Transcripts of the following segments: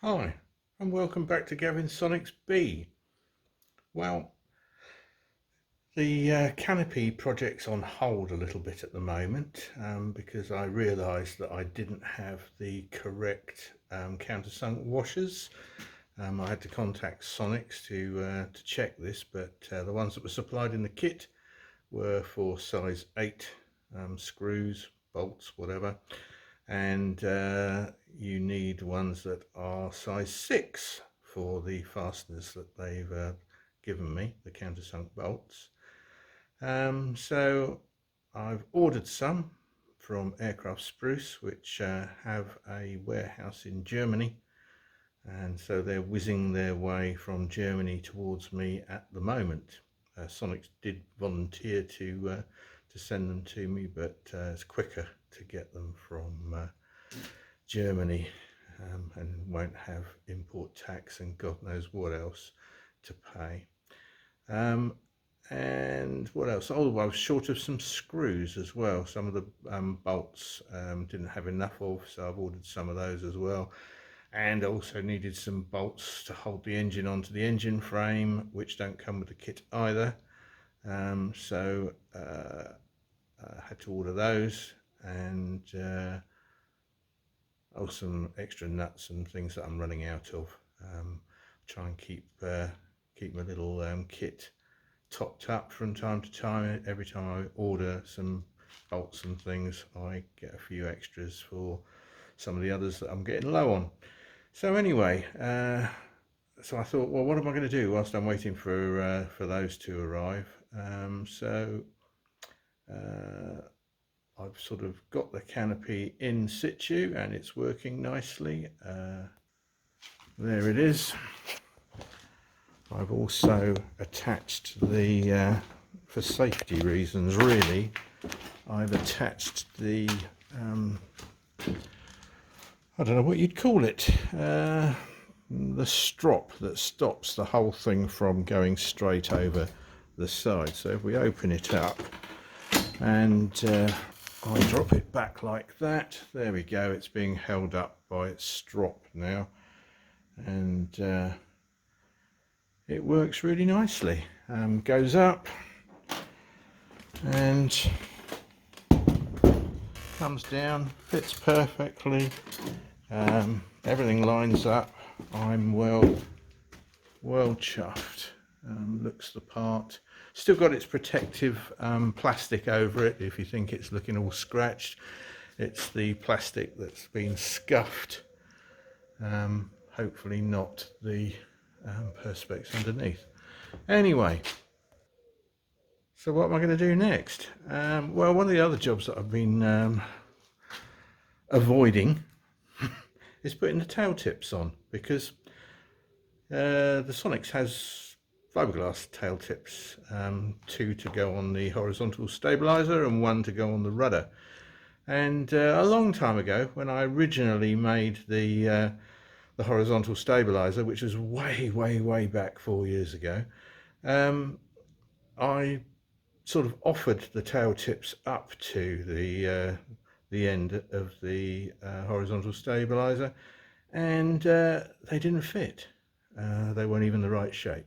Hi, and welcome back to Gavin Sonex B. Well, the canopy project's on hold a little bit at the moment because I realised that I didn't have the correct countersunk washers. I had to contact Sonex to check this, but the ones that were supplied in the kit were for size 8 screws, bolts, whatever, and you need ones that are size 6 for the fasteners that they've given me, the countersunk bolts. So I've ordered some from Aircraft Spruce, which have a warehouse in Germany, and so they're whizzing their way from Germany towards me at the moment. Sonex did volunteer to send them to me, but it's quicker to get them from Germany and won't have import tax and God knows what else to pay. And what else? Oh, I was short of some screws as well. Some of the bolts didn't have enough of, so I've ordered some of those as well. And also needed some bolts to hold the engine onto the engine frame, which don't come with the kit either. So I had to order those, and some extra nuts and things that I'm running out of. Try and keep my little kit topped up from time to time. Every time I order some bolts and things, I get a few extras for some of the others that I'm getting low on. So anyway, so I thought, well, what am I going to do whilst I'm waiting for those to arrive? I've sort of got the canopy in situ and it's working nicely. There it is. I've also attached the, for safety reasons really, I've attached the, I don't know what you'd call it, the strop that stops the whole thing from going straight over the side. So if we open it up and I drop it back like that, there we go, it's being held up by its strop now, and it works really nicely. Goes up and comes down, fits perfectly, everything lines up. I'm well chuffed. Looks the part. Still got its protective plastic over it. If you think it's looking all scratched, it's the plastic that's been scuffed. Hopefully not the perspex underneath. Anyway, so what am I going to do next? Well, one of the other jobs that I've been avoiding is putting the tail tips on, because the Sonex has fiberglass tail tips, 2 to go on the horizontal stabilizer and 1 to go on the rudder. And a long time ago, when I originally made the horizontal stabilizer, which was way back 4 years ago, I sort of offered the tail tips up to the end of the horizontal stabilizer, and they didn't fit. They weren't even the right shape,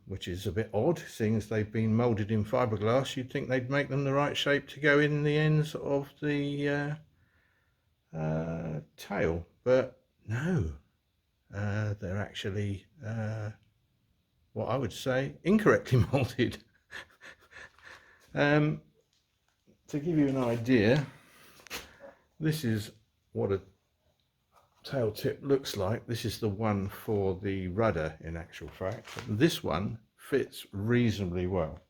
which is a bit odd, seeing as they've been molded in fiberglass. You'd think they'd make them the right shape to go in the ends of the tail, but no, they're actually what I would say incorrectly molded. To give you an idea, this is what a tail tip looks like. This is the one for the rudder, in actual fact. This one fits reasonably well,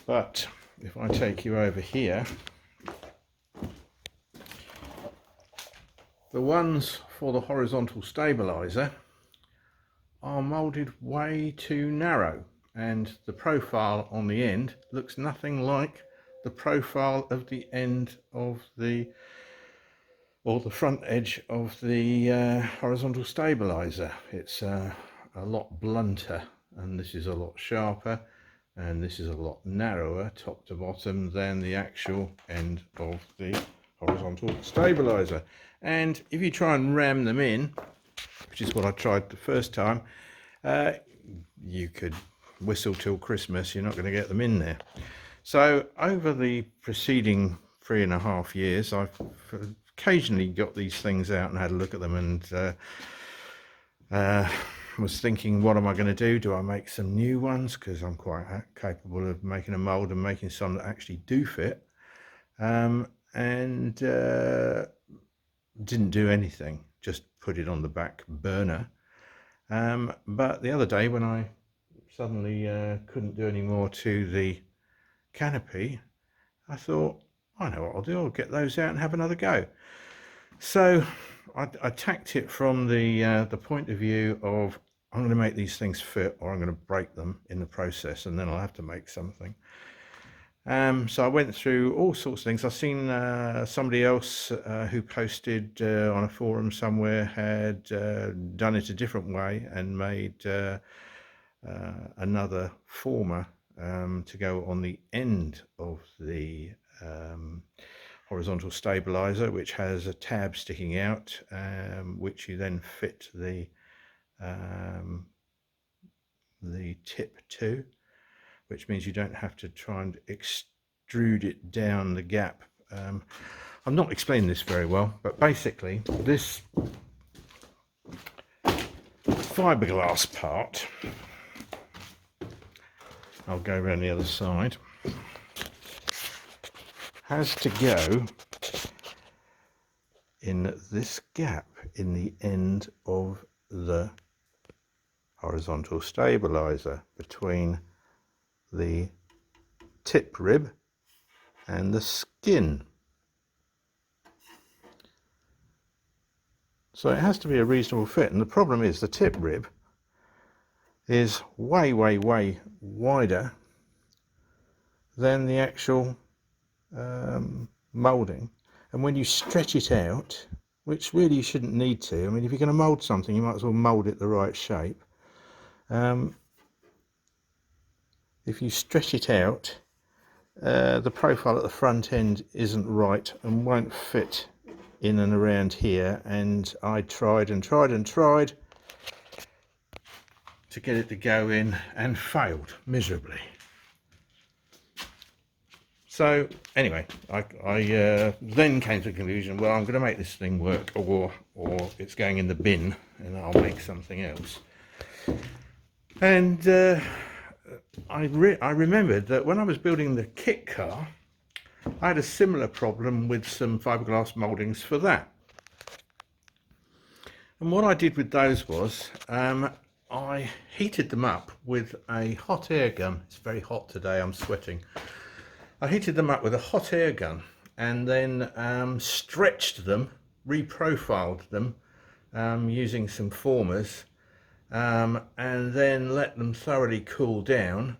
but if I take you over here, the ones for the horizontal stabilizer are molded way too narrow, and the profile on the end looks nothing like the profile of the end of the, or the front edge of the horizontal stabilizer. It's a lot blunter, and this is a lot sharper, and this is a lot narrower top to bottom than the actual end of the horizontal stabilizer. And if you try and ram them in, which is what I tried the first time, you could whistle till Christmas, you're not going to get them in there. So over the preceding 3.5 years, I've occasionally got these things out and had a look at them, and was thinking, what am I going to do? Do I make some new ones? Because I'm quite capable of making a mold and making some that actually do fit. And didn't do anything, just put it on the back burner. But the other day when I suddenly couldn't do any more to the canopy, I thought, I know what I'll do, I'll get those out and have another go. So I attacked it from the point of view of, I'm going to make these things fit, or I'm going to break them in the process, and then I'll have to make something. So I went through all sorts of things. I've seen somebody else who posted on a forum somewhere had done it a different way and made another former to go on the end of the horizontal stabilizer, which has a tab sticking out, which you then fit the tip to, which means you don't have to try and extrude it down the gap. I'm not explaining this very well, but basically this fiberglass part, I'll go around the other side, has to go in this gap in the end of the horizontal stabilizer between the tip rib and the skin. So it has to be a reasonable fit, and the problem is the tip rib is way wider than the actual moulding, and when you stretch it out, which really you shouldn't need to, I mean, if you're going to mould something you might as well mould it the right shape. If you stretch it out, the profile at the front end isn't right and won't fit in and around here, and I tried and tried and tried to get it to go in and failed miserably. So anyway, I then came to the conclusion, well, I'm going to make this thing work, or it's going in the bin and I'll make something else. And I remembered that when I was building the kit car, I had a similar problem with some fiberglass mouldings for that. And what I did with those was I heated them up with a hot air gun. It's very hot today, I'm sweating. I heated them up with a hot air gun and then stretched them, reprofiled them using some formers, and then let them thoroughly cool down,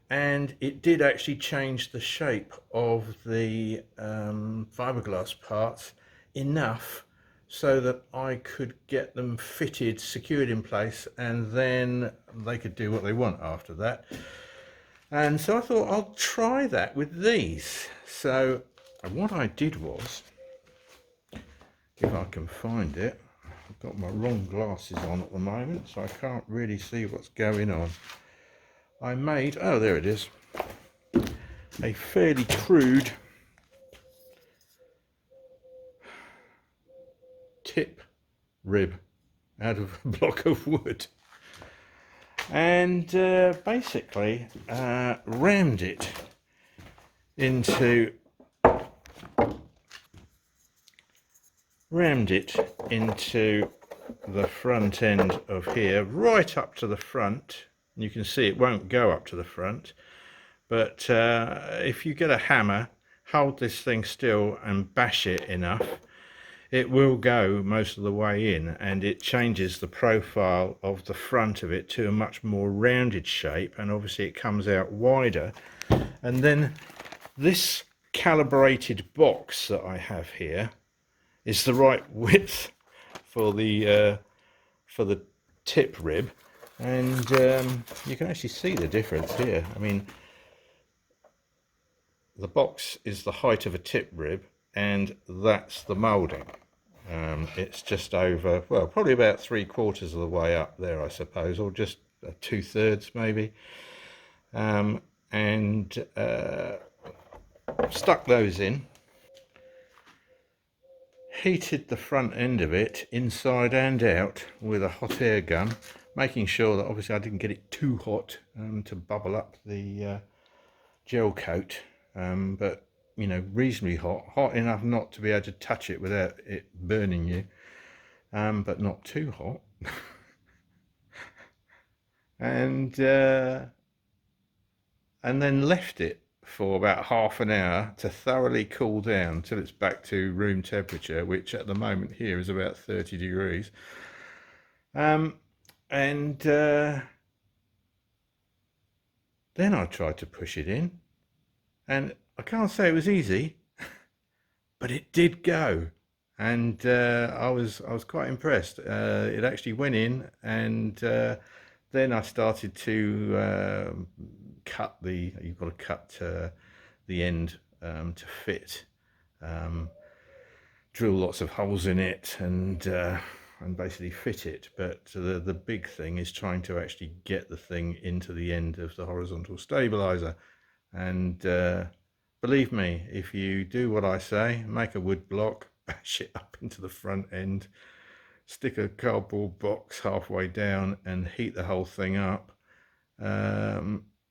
and it did actually change the shape of the fiberglass parts enough so that I could get them fitted, secured in place, and then they could do what they want after that. And so I thought I'll try that with these. So what I did was, if I can find it, I've got my wrong glasses on at the moment, so I can't really see what's going on. I made, oh, there it is, a fairly crude tip rib out of a block of wood, and basically rammed it into the front end of here, right up to the front. You can see it won't go up to the front, but if you get a hammer, hold this thing still and bash it enough, it will go most of the way in, and it changes the profile of the front of it to a much more rounded shape, and obviously it comes out wider. And then this calibrated box that I have here is the right width for the tip rib, and you can actually see the difference here. I mean, the box is the height of a tip rib, and that's the moulding. It's just over, well, probably about 3/4 of the way up there, I suppose, or just 2/3 maybe. And stuck those in, heated the front end of it inside and out with a hot air gun, making sure that obviously I didn't get it too hot to bubble up the gel coat, but you know, reasonably hot enough not to be able to touch it without it burning you, but not too hot. And then left it for about half an hour to thoroughly cool down till it's back to room temperature, which at the moment here is about 30 degrees. And then I tried to push it in, and I can't say it was easy, but it did go, and I was quite impressed. It actually went in, and then I started to cut you've got to cut the end to fit, drill lots of holes in it, and basically fit it. But the big thing is trying to actually get the thing into the end of the horizontal stabilizer. And believe me, if you do what I say, make a wood block, bash it up into the front end, stick a cardboard box halfway down and heat the whole thing up,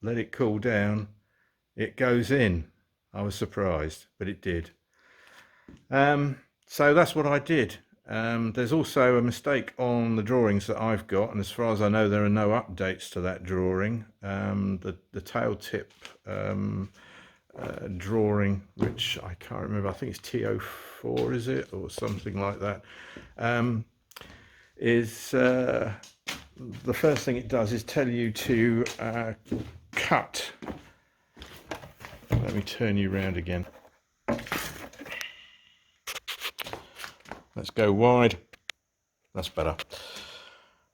let it cool down, it goes in. I was surprised, but it did. So that's what I did. There's also a mistake on the drawings that I've got, and as far as I know there are no updates to that drawing. The tail tip drawing, which I can't remember, I think it's TO4, is it, or something like that, is the first thing it does is tell you to cut. Let me turn you around again. Let's go wide. That's better.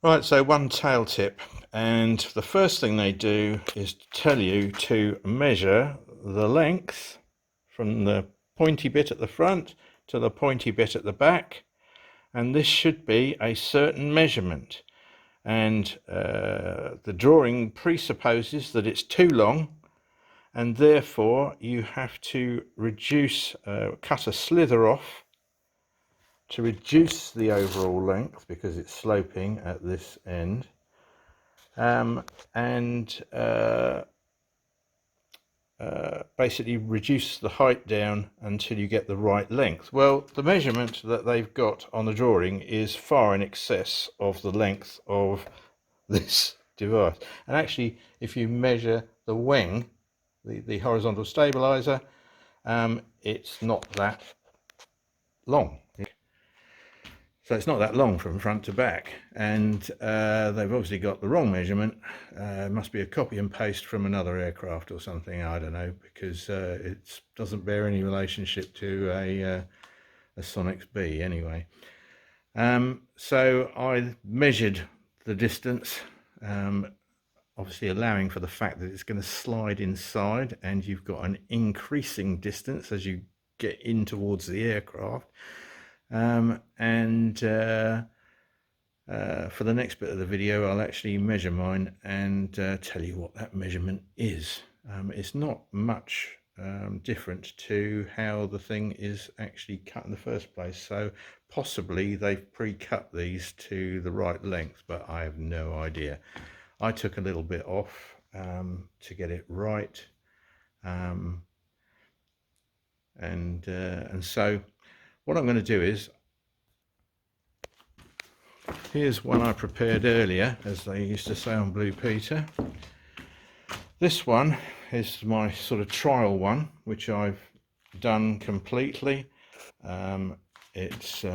Right, so one tail tip, and the first thing they do is tell you to measure the length from the pointy bit at the front to the pointy bit at the back, and this should be a certain measurement. And the drawing presupposes that it's too long, and therefore you have to reduce, cut a slither off to reduce the overall length because it's sloping at this end, and basically reduce the height down until you get the right length. Well, the measurement that they've got on the drawing is far in excess of the length of this device. And actually, if you measure the wing, the horizontal stabilizer, it's not that long. So it's not that long from front to back, and they've obviously got the wrong measurement. It must be a copy and paste from another aircraft or something, I don't know, because it doesn't bear any relationship to a Sonex B anyway. So I measured the distance, obviously allowing for the fact that it's going to slide inside, and you've got an increasing distance as you get in towards the aircraft. For the next bit of the video, I'll actually measure mine and tell you what that measurement is. It's not much different to how the thing is actually cut in the first place, so possibly they've pre-cut these to the right length, but I have no idea. I took a little bit off to get it right, and so what I'm going to do is, here's one I prepared earlier, as they used to say on Blue Peter. This one is my sort of trial one, which I've done completely. It's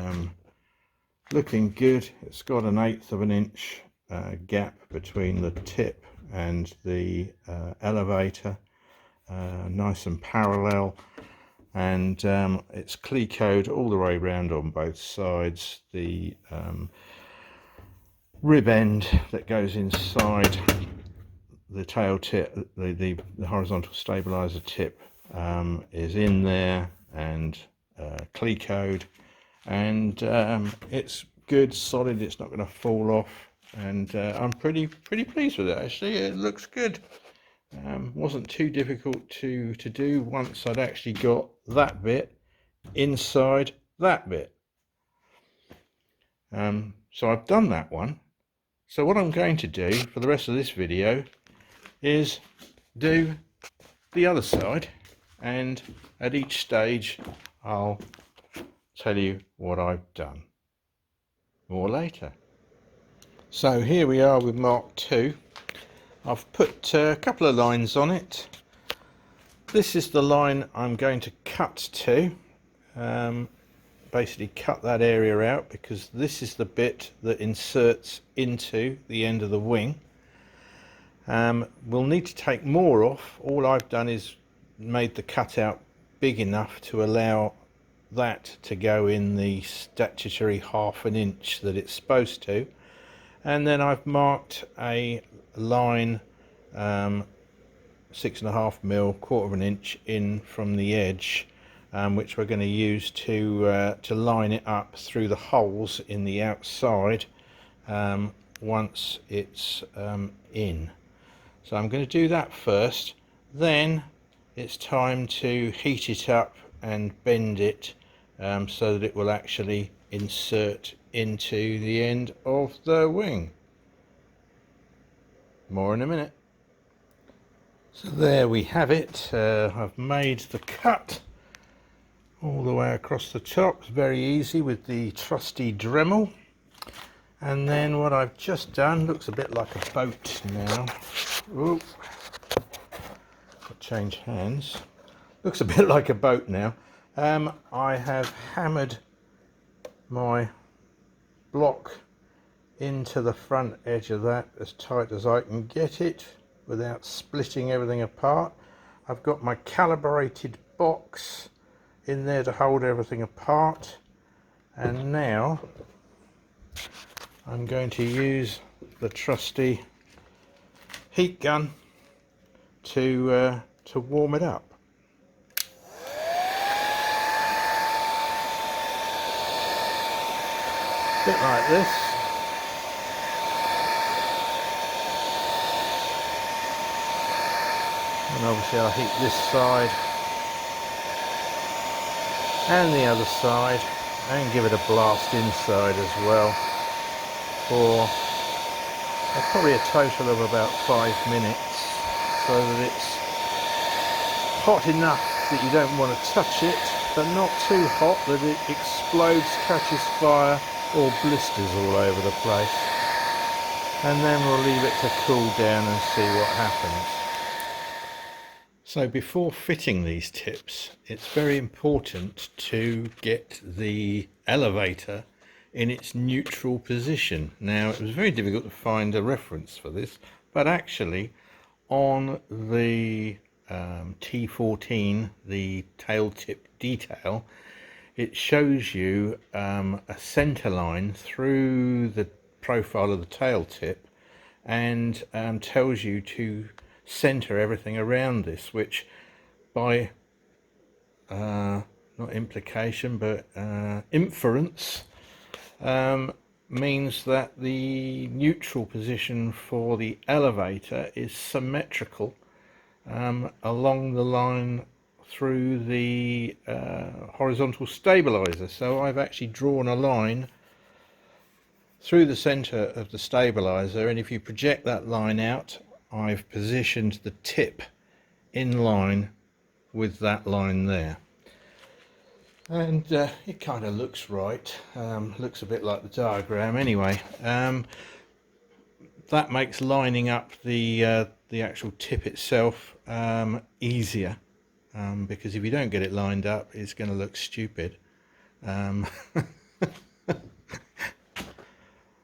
looking good. It's got an 1/8 of an inch gap between the tip and the elevator, nice and parallel. And it's clecoed all the way around on both sides. The rib end that goes inside the tail tip, the horizontal stabilizer tip, is in there, and clecoed, and it's good, solid. It's not going to fall off, and I'm pretty pleased with it. Actually, it looks good. Wasn't too difficult to do once I'd actually got that bit inside that bit. So I've done that one. So what I'm going to do for the rest of this video is do the other side, and at each stage I'll tell you what I've done. More later. So here we are with Mark II. I've put a couple of lines on it. This is the line I'm going to cut to. Basically cut that area out, because this is the bit that inserts into the end of the wing. We'll need to take more off. All I've done is made the cutout big enough to allow that to go in the statutory 1/2 inch that it's supposed to, and then I've marked a line 6.5 mil, 1/4 inch in from the edge, which we're going to use to line it up through the holes in the outside once it's in. So I'm going to do that first, then it's time to heat it up and bend it so that it will actually insert into the end of the wing. More in a minute. So there we have it. I've made the cut all the way across the top. It's very easy with the trusty Dremel. And then what I've just done looks a bit like a boat now. Ooh, got to change hands. Looks a bit like a boat now. I have hammered my block into the front edge of that as tight as I can get it without splitting everything apart. I've got my calibrated box in there to hold everything apart, and now I'm going to use the trusty heat gun to warm it up. A bit like this. And obviously I'll heat this side and the other side and give it a blast inside as well for probably a total of about 5 minutes, so that it's hot enough that you don't want to touch it, but not too hot that it explodes, catches fire or blisters all over the place. And then we'll leave it to cool down and see what happens. So before fitting these tips, it's very important to get the elevator in its neutral position. Now, it was very difficult to find a reference for this, but actually on the T14, the tail tip detail, it shows you a center line through the profile of the tail tip, and tells you to center everything around this, which by not implication but inference means that the neutral position for the elevator is symmetrical along the line through the horizontal stabilizer. So I've actually drawn a line through the center of the stabilizer, and if you project that line out, I've positioned the tip in line with that line there, and it kind of looks right. Looks a bit like the diagram anyway. That makes lining up the actual tip itself easier, because if you don't get it lined up, it's going to look stupid.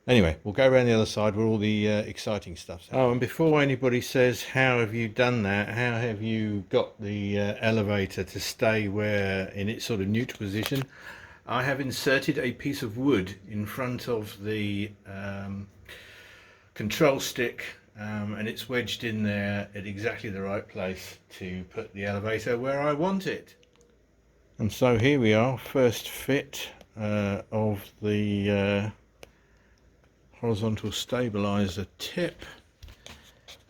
Anyway, we'll go around the other side where all the exciting stuff's happening. Oh, and before anybody says, how have you done that? How have you got the elevator to stay where in its sort of neutral position? I have inserted a piece of wood in front of the control stick, and it's wedged in there at exactly the right place to put the elevator where I want it. And so here we are, first fit of the horizontal stabilizer tip,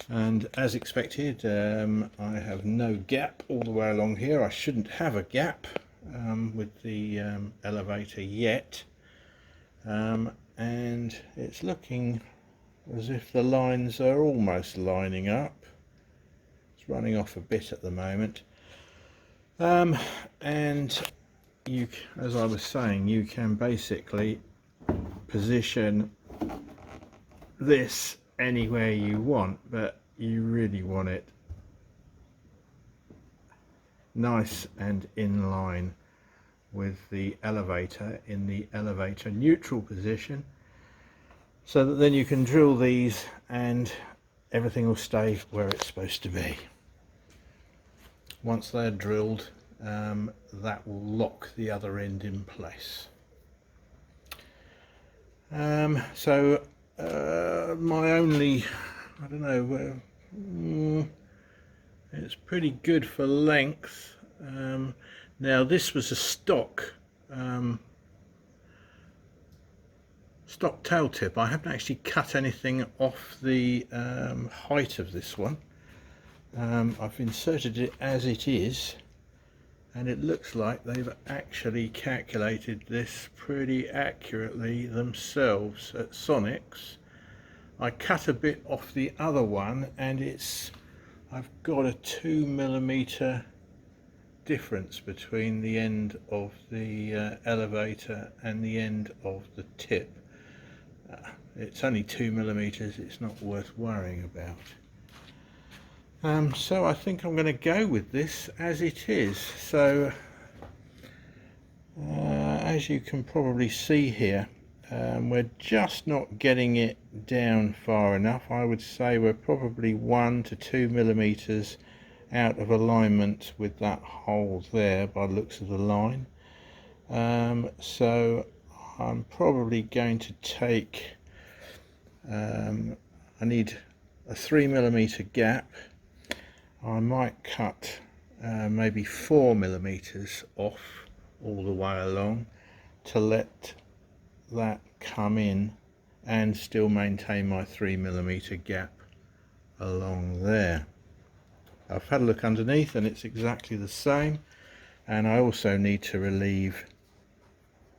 and as expected I have no gap all the way along here. I shouldn't have a gap with the elevator yet, and it's looking as if the lines are almost lining up. It's running off a bit at the moment. And you, as I was saying, you can basically position this anywhere you want, but you really want it nice and in line with the elevator in the elevator neutral position, so that then you can drill these and everything will stay where it's supposed to be. Once they're drilled, that will lock the other end in place. My only, I don't know, it's pretty good for length. Now this was a stock tail tip. I haven't actually cut anything off the height of this one. I've inserted it as it is, and it looks like they've actually calculated this pretty accurately themselves at Sonex. I cut a bit off the other one, and I've got a 2mm difference between the end of the elevator and the end of the tip. It's only 2mm, it's not worth worrying about. So I think I'm going to go with this as it is. So as you can probably see here, we're just not getting it down far enough. I would say we're probably 1 to 2mm out of alignment with that hole there by the looks of the line. So I'm probably going to take, I need a 3mm gap. I might cut maybe 4mm off all the way along to let that come in and still maintain my 3mm gap along there. I've had a look underneath and it's exactly the same, and I also need to relieve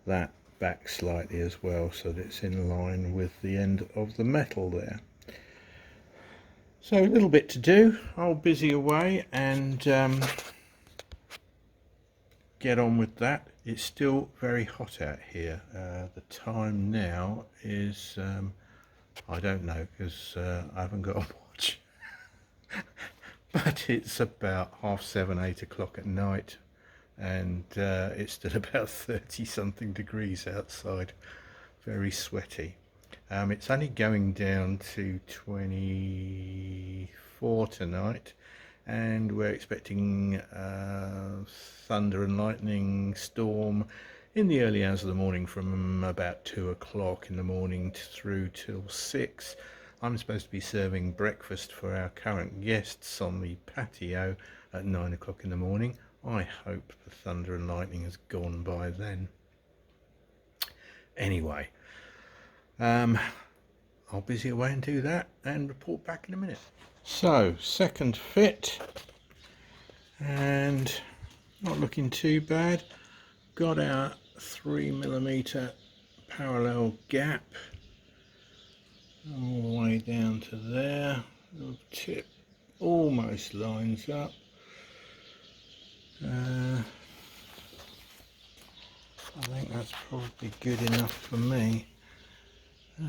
that back slightly as well so that it's in line with the end of the metal there. So a little bit to do. I'll busy away and get on with that. It's still very hot out here. The time now is, I don't know, because I haven't got a watch, but it's about 7:30, 8 o'clock at night, and it's still about 30 something degrees outside, very sweaty. It's only going down to 24 tonight, and we're expecting thunder and lightning storm in the early hours of the morning from about 2 o'clock in the morning through till 6. I'm supposed to be serving breakfast for our current guests on the patio at 9 o'clock in the morning. I hope the thunder and lightning has gone by then. Anyway, I'll busy away and do that and report back in a minute. So, second fit, and not looking too bad. Got our 3mm parallel gap all the way down to there. The tip almost lines up. I think that's probably good enough for me.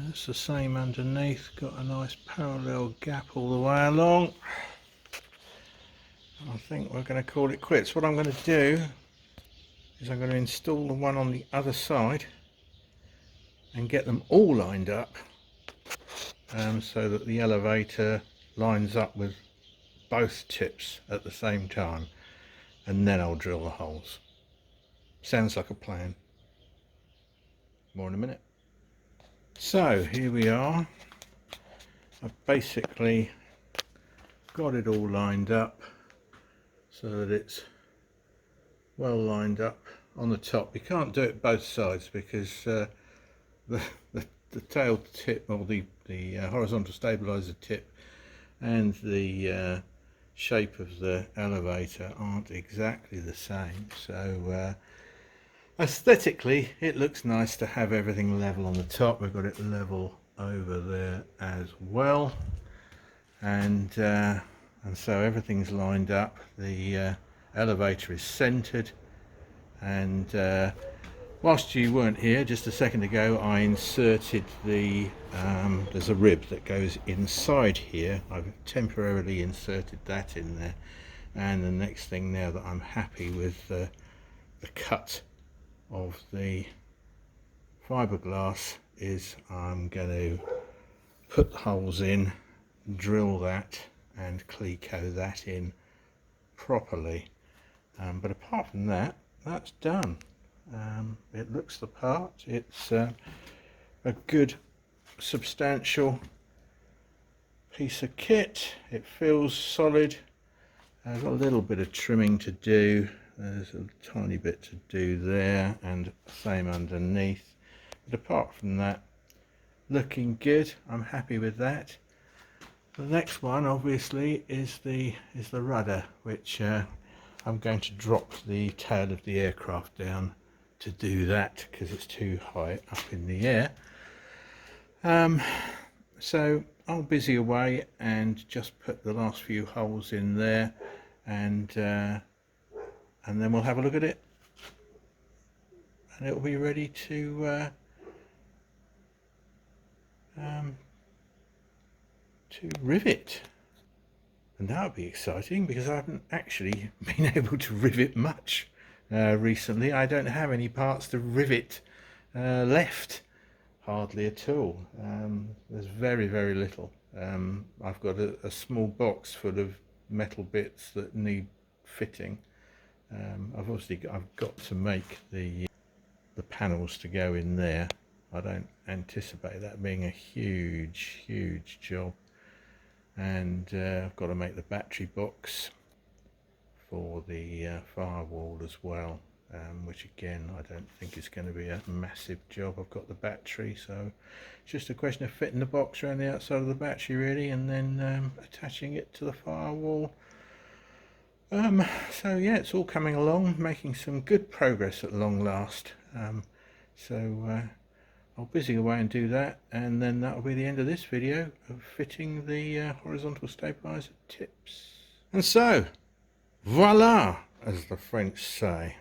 It's the same underneath, got a nice parallel gap all the way along. I think we're going to call it quits. What I'm going to do is I'm going to install the one on the other side and get them all lined up, so that the elevator lines up with both tips at the same time, and then I'll drill the holes. Sounds like a plan. More in a minute. So here we are. I've basically got it all lined up so that it's well lined up on the top. You can't do it both sides because the, the tail tip, or the horizontal stabilizer tip, and the shape of the elevator aren't exactly the same. So aesthetically it looks nice to have everything level on the top. We've got it level over there as well, and so everything's lined up. The elevator is centered, and whilst you weren't here just a second ago, I inserted the there's a rib that goes inside here. I've temporarily inserted that in there, and the next thing, now that I'm happy with the cut of the fiberglass, is I'm going to put the holes in, drill that and Cleco that in properly. But apart from that, that's done. It looks the part. It's a good substantial piece of kit. It feels solid. There's a little bit of trimming to do. There's a tiny bit to do there, and same underneath. But apart from that, looking good. I'm happy with that. The next one obviously is the rudder, which I'm going to drop the tail of the aircraft down to do that because it's too high up in the air. So I'll busy away and just put the last few holes in there, and then we'll have a look at it, and it'll be ready to rivet. And that would be exciting because I haven't actually been able to rivet much recently. I don't have any parts to rivet left, hardly at all. There's very little. I've got a small box full of metal bits that need fitting. I've got to make the panels to go in there. I don't anticipate that being a huge job. And I've got to make the battery box for the firewall as well, which again I don't think is going to be a massive job. I've got the battery, so it's just a question of fitting the box around the outside of the battery really, and then attaching it to the firewall. So yeah, it's all coming along, making some good progress at long last. I'll busy away and do that, and then that'll be the end of this video of fitting the horizontal stabilizer tips. And so, voila, as the French say.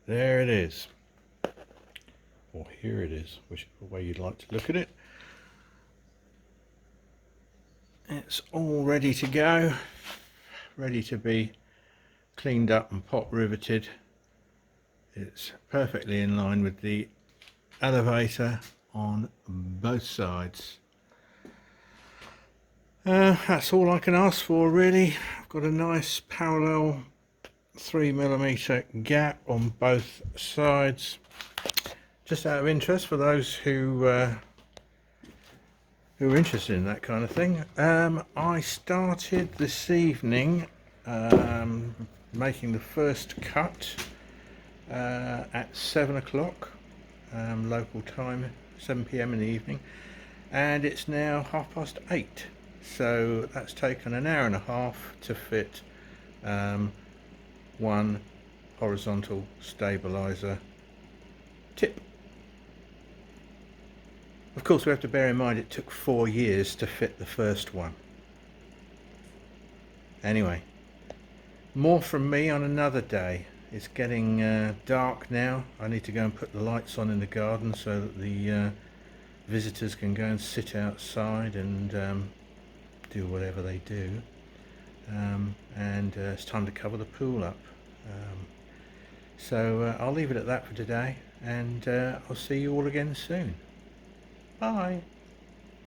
There it is. Or here it is, whichever way you'd like to look at it. It's all ready to go, ready to be cleaned up and pot riveted. It's perfectly in line with the elevator on both sides. That's all I can ask for really. I've got a nice parallel 3mm gap on both sides. Just out of interest, for those who are interested in that kind of thing, I started this evening making the first cut at 7 o'clock local time, 7 p.m. in the evening, and it's now 8:30, so that's taken an hour and a half to fit one horizontal stabilizer tip. Of course, we have to bear in mind it took 4 years to fit the first one. Anyway, more from me on another day. It's getting dark now. I need to go and put the lights on in the garden so that the visitors can go and sit outside and do whatever they do. And it's time to cover the pool up. So I'll leave it at that for today, and I'll see you all again soon. Bye.